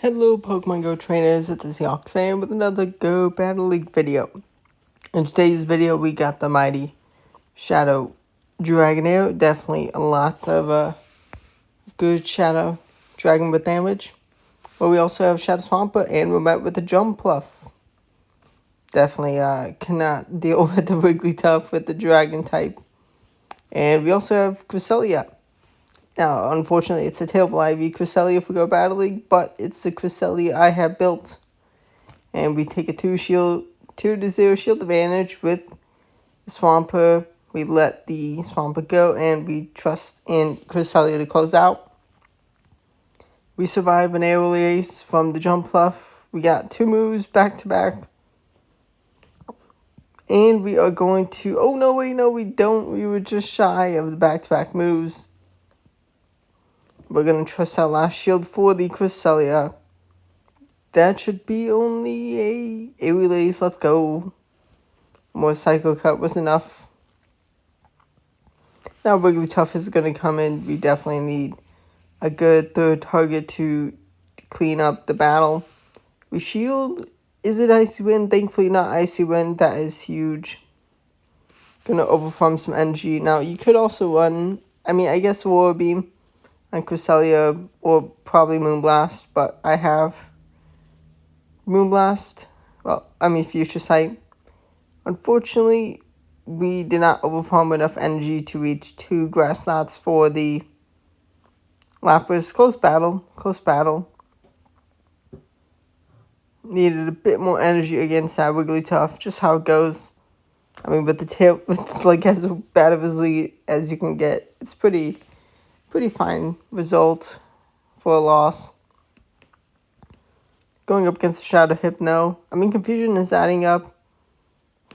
Hello Pokemon Go trainers, it is Yoxan with another Go Battle League video. In today's video we got the mighty Shadow Dragonair, definitely a lot of good Shadow Dragon with damage. But we also have Shadow Swampert and we're met with the Jumpluff. Definitely cannot deal with the Wigglytuff with the Dragon type. And we also have Cresselia. Now, unfortunately, it's a Tailball IV Cresselia for Go Battle League, but it's the Cresselia I have built. And we take a 2-0 shield advantage with Swampert. We let the Swampert go, and we trust in Cresselia to close out. We survive an aerial ace from the Jumpluff. We got 2 moves back to back. And we are going to... Oh, no, wait, no, we don't. We were just shy of the back-to-back moves. We're going to trust our last shield for the Cresselia. That should be only a release. Let's go. More Psycho Cut was enough. Now Wigglytuff is going to come in. We definitely need a good third target to clean up the battle. We shield. Is it Icy Wind? Thankfully not Icy Wind. That is huge. Going to overfarm some energy. Now you could also run, I guess Aurora Beam on Cresselia or probably Moonblast, but I have Moonblast, Future Sight. Unfortunately, we did not overfarm enough energy to reach 2 grass knots for the Lapras. Close battle. Needed a bit more energy against that Wigglytuff, just how it goes. But the tail, it's like as bad of a lead as you can get. It's pretty fine result for a loss. Going up against the Shadow Hypno. Confusion is adding up.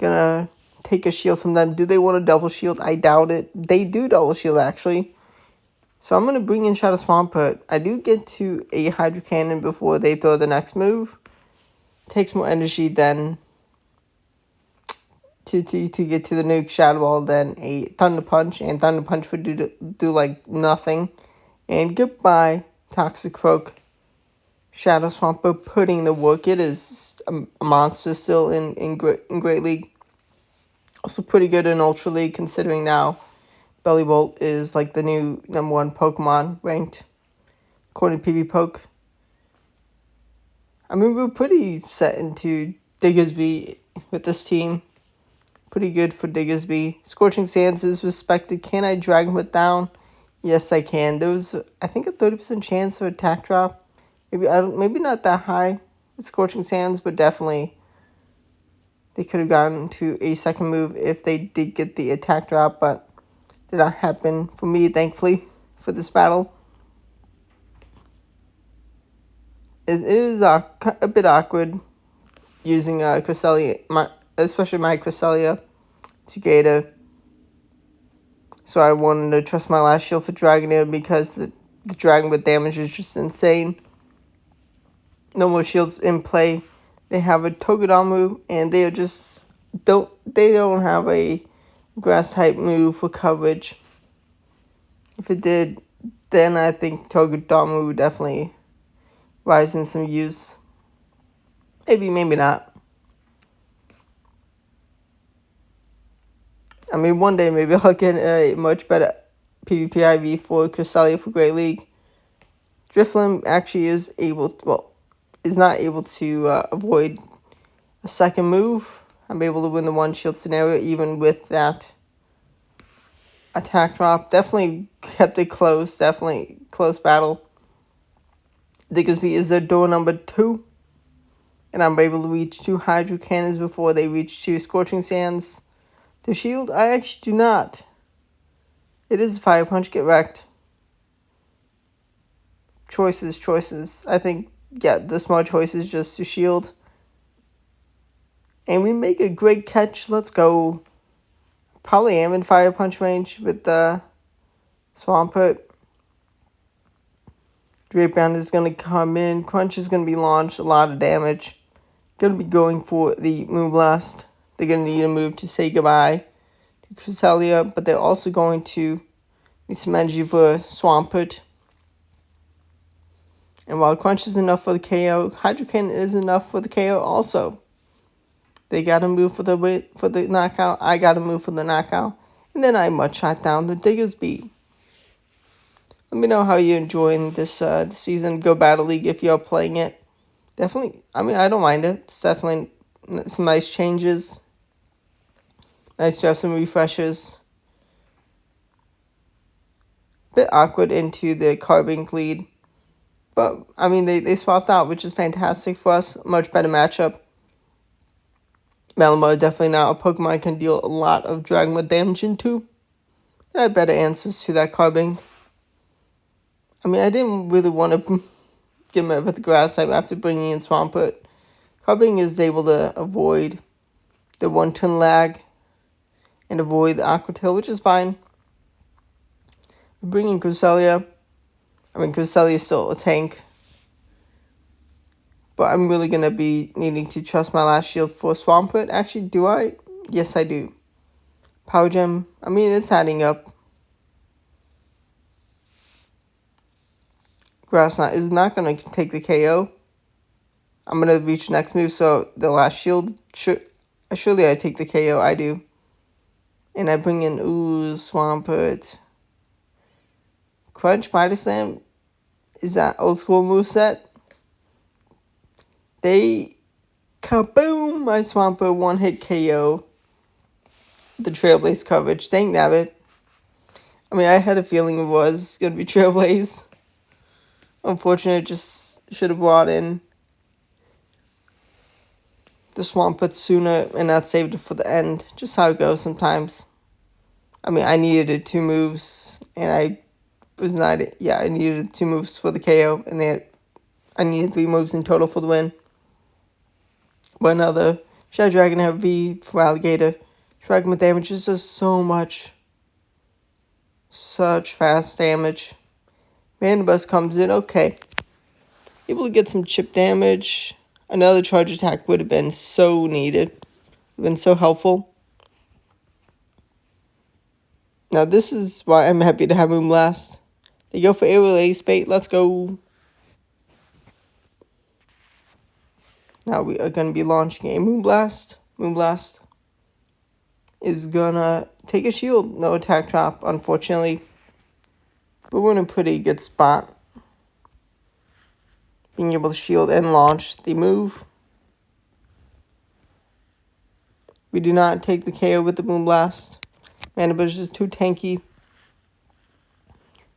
Gonna take a shield from them. Do they want a double shield? I doubt it. They do double shield, actually. So I'm gonna bring in Shadow Swampert. I do get to a Hydro Cannon before they throw the next move. Takes more energy than to get to the nuke Shadow Ball than a Thunder Punch. And Thunder Punch would do like nothing. And goodbye, Toxic Croak. Shadow Swampert putting the work. It is a monster still in Great League. Also pretty good in Ultra League, considering now Bellybolt is like the new #1 Pokemon ranked according to PvPoke. We're pretty set into Diggersby with this team. Pretty good for Diggersby. Scorching Sands is respected. Can I Dragon Whip down? Yes, I can. There was, I think, a 30% chance for attack drop. Maybe not that high with Scorching Sands, but definitely they could have gotten to a second move if they did get the attack drop, but did not happen for me, thankfully, for this battle. It is a bit awkward using Cresselia, especially my Cresselia, to Gator. So I wanted to trust my last shield for Dragonair because the Dragon with damage is just insane. No more shields in play. They have a Togedemaru, and they don't have a grass type move for coverage. If it did, then I think Togedemaru would definitely rise in some use. Maybe not. One day maybe I'll get a much better PvP IV for Cresselia for Great League. Drifloon actually is not able to avoid a second move. I'm able to win the one shield scenario even with that attack drop. Definitely kept it close. Definitely close battle. Diggersby is their door number 2. And I'm able to reach 2 Hydro Cannons before they reach 2 Scorching Sands. To shield, I actually do not. It is a Fire Punch. Get wrecked. Choices. I think, the smart choice is just to shield. And we make a great catch. Let's go. Probably am in Fire Punch range with the Swampert. Dragonair is going to come in. Crunch is going to be launched. A lot of damage. Going to be going for the Moonblast. They're going to need a move to say goodbye to Cresselia. But they're also going to need some energy for Swampert. And while Crunch is enough for the KO, Hydro Cannon is enough for the KO also. They gotta move for the knockout. I gotta move for the knockout. And then I Mudshot down the Digger's Beat. Let me know how you're enjoying this season. Go Battle League if you're playing it. Definitely, I don't mind it. It's definitely some nice changes. Nice to have some refreshes. Bit awkward into the Carbink lead. But, they swapped out, which is fantastic for us. Much better matchup. Malamar definitely now a Pokemon I can deal a lot of Dragonair damage into. And I have better answers to that Carbink. I didn't really want to get him with the grass type after bringing in Swampert. Carbink is able to avoid the 1-turn lag and avoid the Aqua Tail, which is fine. Bringing Cresselia. Cresselia is still a tank. But I'm really going to be needing to trust my last shield for Swampert. Actually, do I? Yes, I do. Power Gem. It's adding up. Grass Knot is not going to take the KO. I'm going to reach next move, so the last shield, surely I take the KO. I do. And I bring in, Swampert. Crunch, Body Slam. Is that old school moveset? They kaboom my Swampert one-hit KO. The Trailblaze coverage. Dang nabbit. I had a feeling it was going to be Trailblaze. Unfortunately, just should have brought in the Swampert sooner and not saved it for the end. Just how it goes sometimes. I needed 2 moves, and I needed 2 moves for the KO, and I needed 3 moves in total for the win. But another Shadow Dragonair V for Alligator. Fragment damage is just so much. Such fast damage. Mandibus comes in, okay. Able to get some chip damage. Another charge attack would have been so needed. Would have been so helpful. Now this is why I'm happy to have Moonblast. They go for Air Release Bait, let's go. Now we are going to be launching a Moonblast. Moonblast is going to take a shield. No attack drop, unfortunately. But we're in a pretty good spot. Being able to shield and launch the move. We do not take the KO with the Moonblast. Mandibush is too tanky.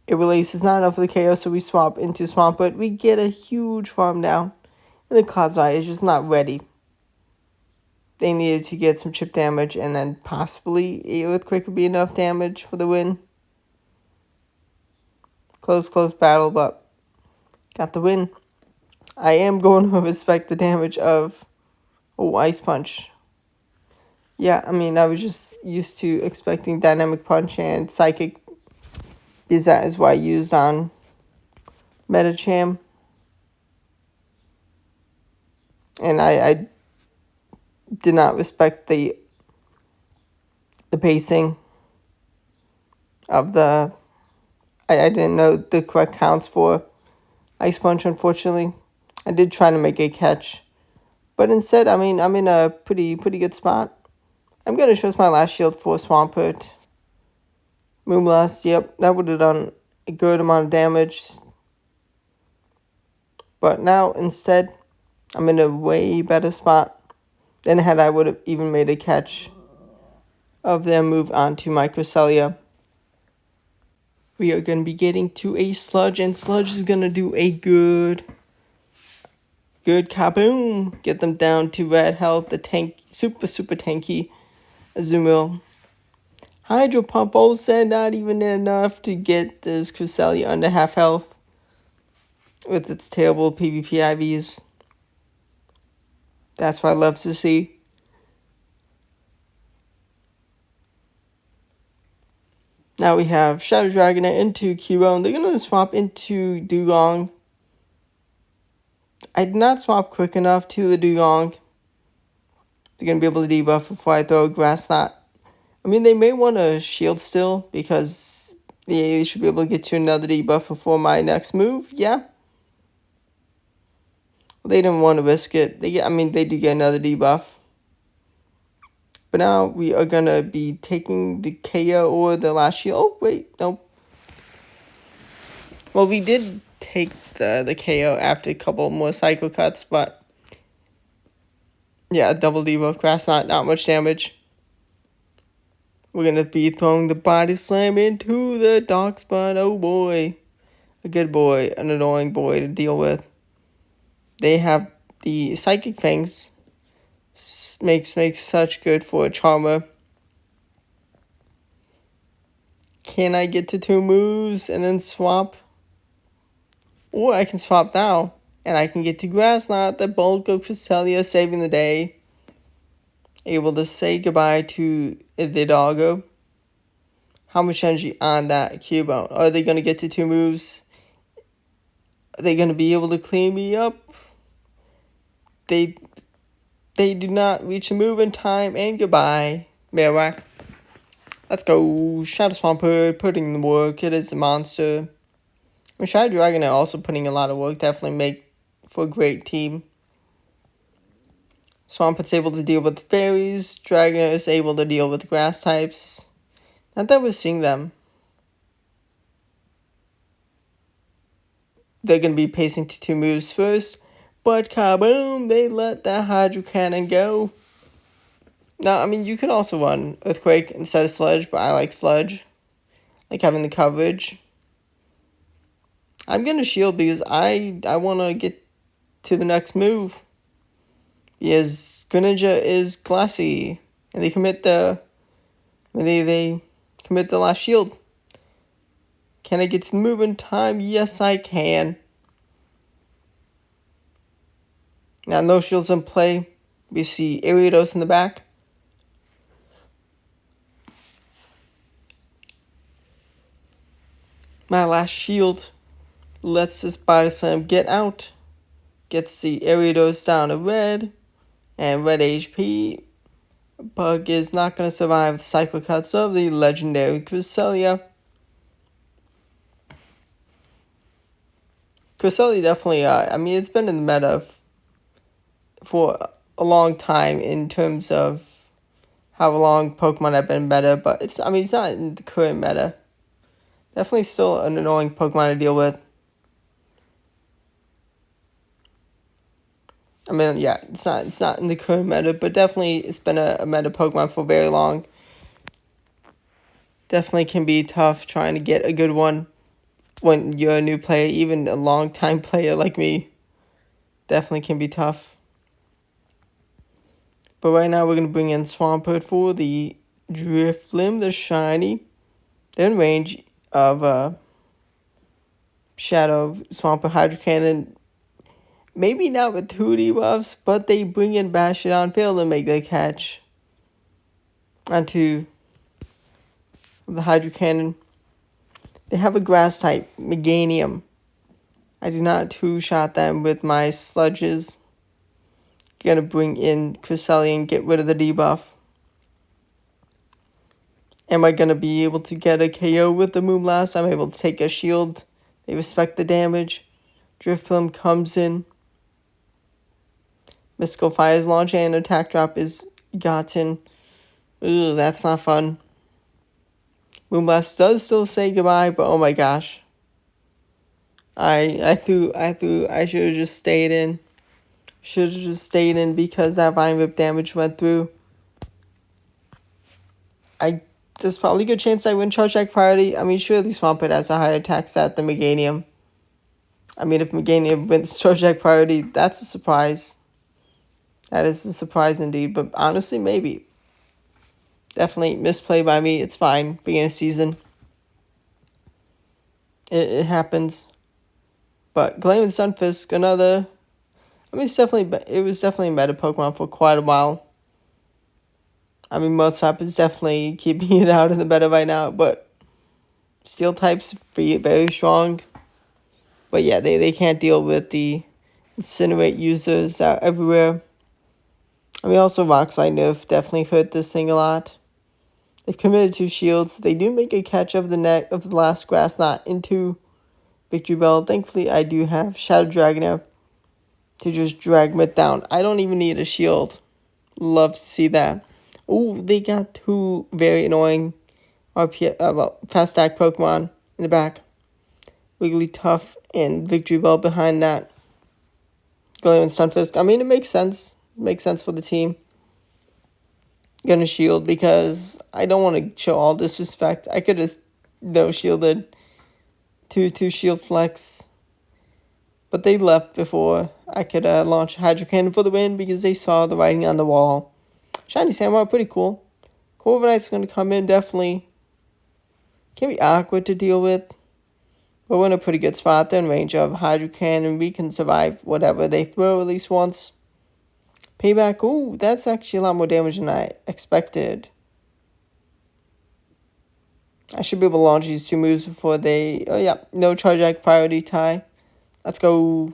It Release is not enough for the KO, so we swap into Swampert. We get a huge farm down. And the Cloud's Eye is just not ready. They needed to get some chip damage, and then possibly a Earthquake would be enough damage for the win. Close battle, but got the win. I am going to respect the damage of Ice Punch. Yeah, I was just used to expecting Dynamic Punch and Psychic, because that is what I used on Metacham. And I did not respect the pacing of the... I didn't know the correct counts for Ice Punch, unfortunately. I did try to make a catch. But instead, I'm in a pretty good spot. I'm going to trust my last shield for Swampert. Moonblast, yep, that would have done a good amount of damage. But now, instead, I'm in a way better spot than had I would have even made a catch of their move onto my Cresselia. We are going to be getting to a Sludge, and Sludge is going to do a good kaboom. Get them down to red health. The tank, super tanky Azumarill. Hydro Pump also not even enough to get this Cresselia under half health with its terrible PvP IVs. That's what I love to see. Now we have Shadow Dragonair into Kiro. They're going to swap into Dugong. I did not swap quick enough to the Dugong. They're going to be able to debuff before I throw a Grass Knot. They may want to shield still, because they should be able to get to another debuff before my next move. Yeah. They didn't want to risk it. They do get another debuff. But now we are going to be taking the KO or the last shield. Oh, wait, nope. Well, we did take the KO after a couple more cycle cuts, but yeah, double debuff grass, not much damage. We're going to be throwing the body slam into the dog spot. Oh boy. A good boy, an annoying boy to deal with. They have the Psychic Fangs. Makes such good for a Charmer. Can I get to 2 moves and then swap? Or I can swap now. And I can get to Grass Knot, the bulk of Cresselia, saving the day. Able to say goodbye to the doggo. How much energy on that Cubone? Are they going to get to 2 moves? Are they going to be able to clean me up? They do not reach a move in time, and goodbye. Marowak. Let's go. Shadow Swampert putting in the work. It is a monster. Shadow Dragonair also putting a lot of work. Definitely make for a great team. Swampert's able to deal with the fairies. Dragonair is able to deal with grass types. Not that we're seeing them. They're going to be pacing to 2 moves first. But kaboom, they let that Hydro Cannon go. Now, you could also run Earthquake instead of Sludge, but I like Sludge. Like having the coverage. I'm going to shield because I want to get to the next move. Because Greninja is Glassy. And they commit the last shield. Can I get to the move in time? Yes, I can. Now, no shields in play. We see Ariados in the back. My last shield lets this Body Slam get out. Gets the Ariados down to red. And red HP. Bug is not going to survive the cycle cuts of the legendary Cresselia. Cresselia definitely, it's been in the meta for a long time in terms of how long Pokemon have been meta, but it's not in the current meta. Definitely still an annoying Pokemon to deal with. It's not in the current meta, but definitely it's been a meta Pokemon for very long. Definitely can be tough trying to get a good one when you're a new player, even a long-time player like me. Definitely can be tough. But right now we're going to bring in Swampert for the Drifblim, the shiny. They're in range of Shadow Swampert Hydro Cannon. Maybe not with 2 debuffs, but they bring in Bastiodon, fail to make the catch onto the Hydro Cannon. They have a grass type, Meganium. I do not 2-shot them with my Sludges. Gonna bring in Cresselia and get rid of the debuff. Am I gonna be able to get a KO with the Moonblast? I'm able to take a shield. They respect the damage. Drifblim comes in. Mystical Fire is launched and attack drop is gotten. Ooh, that's not fun. Moonblast does still say goodbye, but oh my gosh. I should have just stayed in. Should have just stayed in because that Vine Whip damage went through. There's probably a good chance I win Charge Attack Priority. Surely Swampert has a higher attack stat than Meganium. If Meganium wins Charge Attack Priority, that's a surprise. That is a surprise indeed, but honestly, maybe. Definitely misplay by me. It's fine. Beginning of season. It happens. But Gleam and Sunfisk, another. It was definitely a meta Pokemon for quite a while. Mozart is definitely keeping it out of the meta right now, but Steel types very strong. But yeah, they can't deal with the Incinerate users out everywhere. Also Rock Slide nerf definitely hurt this thing a lot. They've committed 2 shields. They do make a catch of the last Grass Knot into Victory Bell. Thankfully, I do have Shadow Dragonair. to just drag it down. I don't even need a shield. Love to see that. Ooh, they got two very annoying fast attack Pokemon in the back. Wigglytuff and Victory Bell behind that. Galarian Stunfisk. I mean, it makes sense. It makes sense for the team. Gonna shield because I don't want to show all disrespect. I could have no shielded. Two shield flex. But they left before I could launch Hydro Cannon for the win because they saw the writing on the wall. Shiny Samurai, pretty cool. Corviknight's going to come in, definitely. Can be awkward to deal with. But we're in a pretty good spot. They're in range of Hydro Cannon. We can survive whatever they throw at least once. Payback, ooh, that's actually a lot more damage than I expected. I should be able to launch these two moves before they... Oh, yeah, no Charge Act priority tie. Let's go.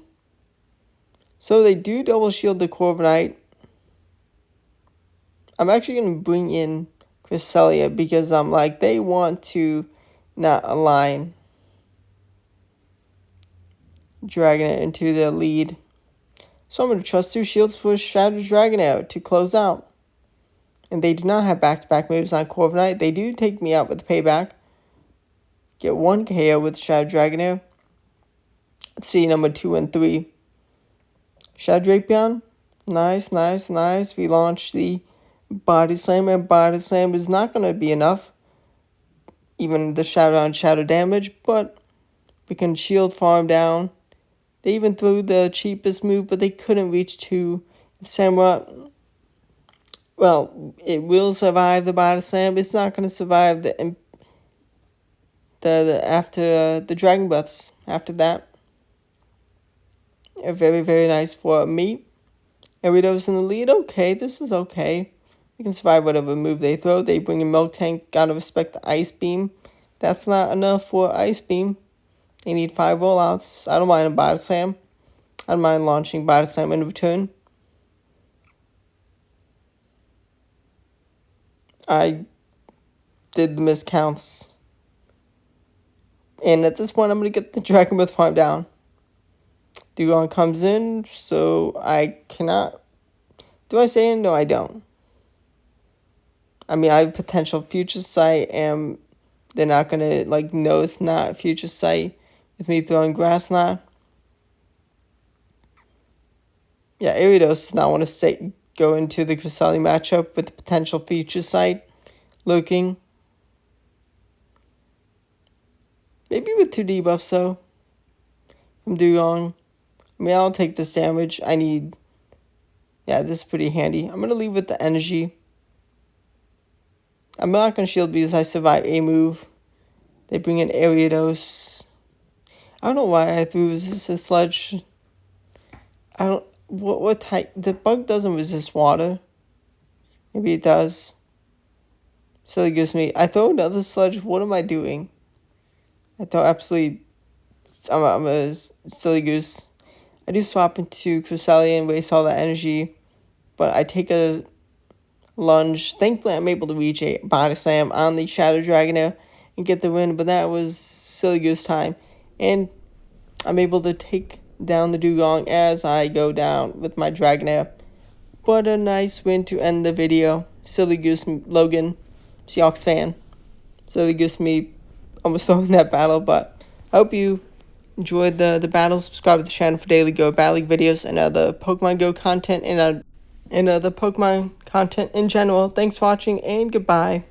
So they do double shield the Corviknight. I'm actually going to bring in Cresselia because I'm like, they want to not align Dragonair into the lead. So I'm going to trust two shields for Shadow Dragonair to close out. And they do not have back-to-back moves on Corviknight. They do take me out with payback. Get one KO with Shadow Dragonair. Let's see, number 2 and 3. Shadow Drapion. Nice, nice, nice. We launched the Body Slam, and Body Slam is not going to be enough. Even the Shadow on Shadow damage, but we can shield farm down. They even threw the cheapest move, but they couldn't reach to Samurott. Well, it will survive the Body Slam. It's not going to survive the after the Dragon Breaths. After that, very, very nice for me. Aridos in the lead. Okay, this is okay. We can survive whatever move they throw. They bring a Milk Tank. Gotta respect the Ice Beam. That's not enough for Ice Beam. They need 5 rollouts. I don't mind a Body Slam. I don't mind launching Body Slam in return. I did the miscounts. And at this point, I'm going to get the Dragon Breath farm down. Dugong comes in, so I cannot... Do I say it? No, I don't. I mean, I have potential Future Sight, and they're not going to, like, no, it's not Future Sight with me throwing Grass Knot. Yeah, Aridos does not want to go into the Cresselia matchup with the potential Future Sight looking. Maybe with 2 debuffs, though, from Dugong. I mean, I'll take this damage. I need... Yeah, this is pretty handy. I'm going to leave with the energy. I'm not going to shield because I survive a move. They bring in Ariados. I don't know why I threw Resistant Sludge. I don't... What type... The bug doesn't resist water. Maybe it does. So it gives me... I throw another Sludge. What am I doing? I throw absolutely... I'm a silly goose. I do swap into Cresselia and waste all that energy. But I take a lunge. Thankfully, I'm able to reach a Body Slam on the Shadow Dragonair and get the win. But that was silly goose time. And I'm able to take down the Dugong as I go down with my Dragonair. What a nice win to end the video. Silly goose Logan, Seahawks fan. Silly goose me almost throwing that battle. But I hope you enjoyed the battle. Subscribe to the channel for daily Go Battle League videos and other Pokemon Go content and other Pokemon content in general. Thanks for watching and goodbye.